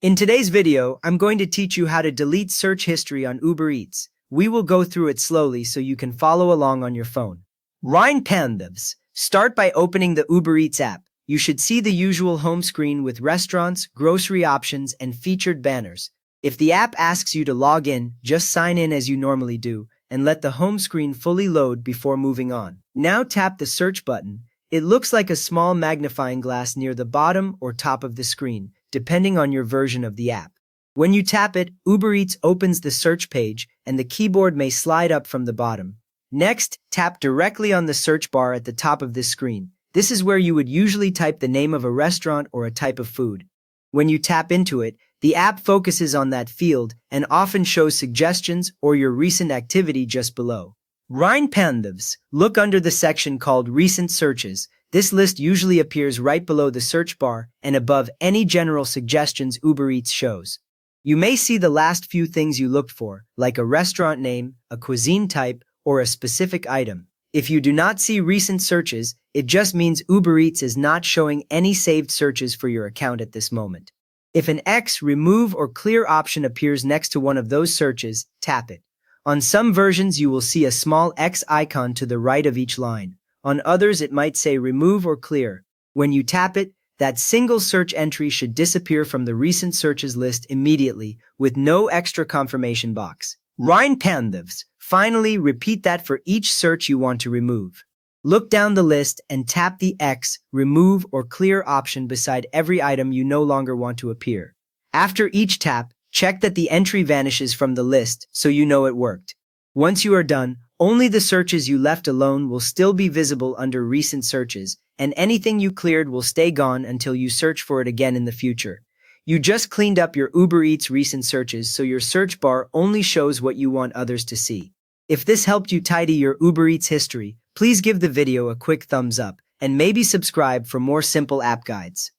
In today's video, I'm going to teach you how to delete search history on Uber Eats. We will go through it slowly so you can follow along on your phone. Rein Pandavs. Start by opening the Uber Eats app. You should see the usual home screen with restaurants, grocery options, and featured banners. If the app asks you to log in, just sign in as you normally do, and let the home screen fully load before moving on. Now tap the search button. It looks like a small magnifying glass near the bottom or top of the screen, depending on your version of the app. When you tap it, Uber Eats opens the search page, and the keyboard may slide up from the bottom. Next, tap directly on the search bar at the top of this screen. This is where you would usually type the name of a restaurant or a type of food. When you tap into it, the app focuses on that field and often shows suggestions or your recent activity just below. Rein Pandavs. Look under the section called Recent Searches. This list usually appears right below the search bar and above any general suggestions Uber Eats shows. You may see the last few things you looked for, like a restaurant name, a cuisine type, or a specific item. If you do not see recent searches, it just means Uber Eats is not showing any saved searches for your account at this moment. If an X, remove, or clear option appears next to one of those searches, tap it. On some versions, you will see a small X icon to the right of each line. On others, it might say remove or clear. When you tap it, that single search entry should disappear from the recent searches list immediately with no extra confirmation box. Rein Pandavs. Finally, repeat that for each search you want to remove. Look down the list and tap the X, remove, or clear option beside every item you no longer want to appear. After each tap, check that the entry vanishes from the list so you know it worked. Once you are done, only the searches you left alone will still be visible under recent searches, and anything you cleared will stay gone until you search for it again in the future. You just cleaned up your Uber Eats recent searches so your search bar only shows what you want others to see. If this helped you tidy your Uber Eats history, please give the video a quick thumbs up and maybe subscribe for more simple app guides.